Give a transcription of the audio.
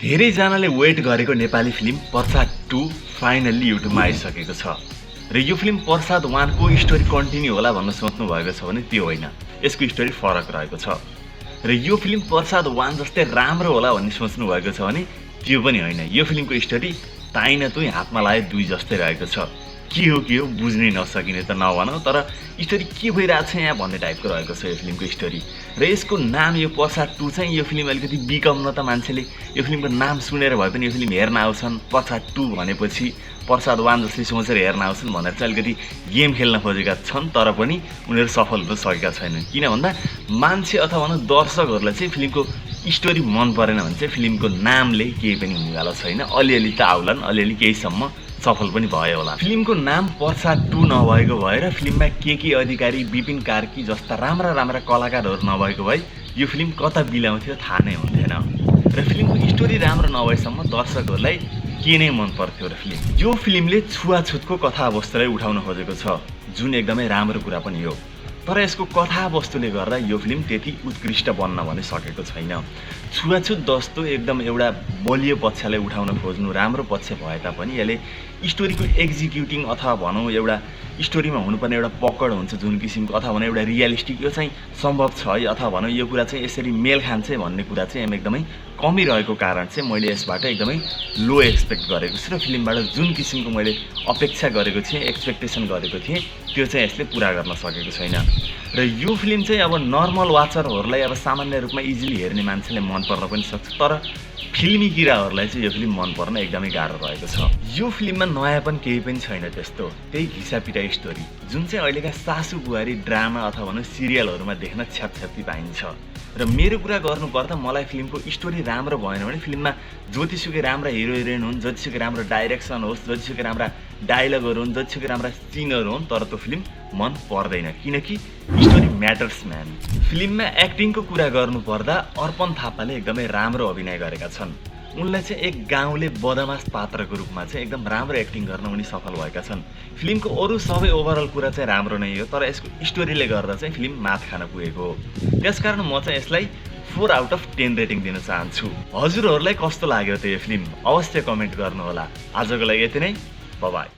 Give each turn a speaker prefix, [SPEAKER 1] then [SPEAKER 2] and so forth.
[SPEAKER 1] धेरैजनाले वेट गरेको Nepali film Prasad 2 finally युट्युबमा आइसकेको छ र यो फिल्म प्रसाद 1 को स्टोरी कन्टिन्यू होला भन्न सोच्नु भएको छ भने त्यो होइन, यसको स्टोरी फरक रहेको छ। र यो फिल्म प्रसाद 1 जस्तै राम्रो होला भन्ने सोच्नु भएको छ भने त्यो पनि होइन। यो फिल्मको स्टोरी ताइन तुई हातमा लाए 2 जस्तै रहेको छ। के हो बुझ्नै नसकिने त नभनौ, तर स्टोरी के भइरहेछ यहाँ भन्ने टाइपको रहेको छ यो फिल्मको स्टोरी। र यसको नाम यो प्रसाद 2 चाहिँ यो फिल्म अलिकति बिकम्न त मान्छेले यो फिल्मको नाम सुनेर भए पनि यो फिल्म हेर्न आउँछन्। प्रसाद 2 भनेपछि प्रसाद 1 जस्तै सोचेर हेर्न आउँछन् भनेर चाहिँ अलिकति गेम खेल्न खोजेका छन्, तर पनि उनीहरू सफल हुन सकेका छैनन्। किन भन्दा मान्छे अथवा भनौँ दर्शकहरूलाई चाहिँ फिल्मको स्टोरी मन परेन भने चाहिँ फिल्मको नामले केही पनि हुनेवाला छैन। अलिअलि त आउलान्, अलिअलि केहीसम्म सफल पनि भयो होला। फिल्मको नाम प्रसाद 2 नभएको भएर फिल्ममा के अधिकारी, विपिन कार्की जस्ता राम्रा कलाकारहरू नभएको भए यो फिल्म कता बिलाउँथ्यो थाहा नै हुन्थेन। र फिल्मको स्टोरी राम्रो नभएसम्म दर्शकहरूलाई के नै मन पर्थ्यो र फिल्म। यो फिल्मले छुवाछुतको कथावस्तुलाई उठाउन खोजेको छ, जुन एकदमै राम्रो कुरा पनि हो। तर यसको कथावस्तुले गर्दा यो फिल्म त्यति उत्कृष्ट बन्न भने सकेको छैन। छुवाछुत जस्तो एकदम एउटा बलियो पक्षलाई उठाउन खोज्नु राम्रो पक्ष भए तापनि यसले स्टोरीको एक्जिक्युटिङ अथवा भनौँ एउटा स्टोरीमा हुनुपर्ने एउटा पकड हुन्छ जुन किसिमको, अथवा भनौँ एउटा रियलिस्टिक यो चाहिँ सम्भव छ है, अथवा भनौँ यो कुरा चाहिँ यसरी मेल खान्छ भन्ने कुरा चाहिँ एकदमै कमी रहेको कारण चाहिँ मैले यसबाट एकदमै लो एक्सपेक्ट गरेको छु। र फिल्मबाट जुन किसिमको मैले अपेक्षा गरेको थिएँ, एक्सपेक्टेसन गरेको थिएँ, त्यो चाहिँ यसले पुरा गर्न सकेको छैन। र यो फिल्म चाहिँ अब नर्मल वाचरहरूलाई अब सामान्य रूपमा इजिली हेर्ने मान्छेले मन पर्न पनि सक्छ, तर फिल्मी किराहरूलाई चाहिँ यो फिल्म मन पर्न एकदमै गाह्रो रहेको छ। यो फिल्ममा नयाँ पनि केही पनि छैन त्यस्तो, त्यही घिसापिटा स्टोरी जुन चाहिँ अहिलेका सासु बुहारी ड्रामा अथवा भनौँ सिरियलहरूमा देख्न छ्यापछ्याप्ती पाइन्छ। र मेरो कुरा गर्नुपर्दा मलाई फिल्मको स्टोरी राम्रो भएन भने फिल्ममा जतिसुकै राम्रा हिरो हिरोइन हुन्, जतिसुकै राम्रो डाइरेक्सन होस्, जतिसुकै राम्रा डायलगहरू हुन्, जतिसुकै राम्रा सिनहरू हुन्, तर त्यो फिल्म मन पर्दैन, किनकि स्टोरी म्याटर्स म्यान। फिल्ममा एक्टिङको कुरा गर्नुपर्दा अर्पण थापाले एकदमै राम्रो अभिनय गरेका छन्। उनलाई चाहिँ एक गाउँले बदमास पात्रको रूपमा चाहिँ एकदम राम्रो एक्टिङ गर्न उनी सफल भएका छन्। फिल्मको अरू सबै ओभरअल कुरा चाहिँ राम्रो नै हो, तर यसको स्टोरीले गर्दा चाहिँ फिल्म मात खान पुगेको हो। त्यसकारण म चाहिँ यसलाई 4 आउट अफ 10 रेटिङ दिन चाहन्छु। हजुरहरूलाई कस्तो लाग्यो त यो फिल्म अवश्य कमेन्ट गर्नुहोला। आजको लागि यति नै, बाइ।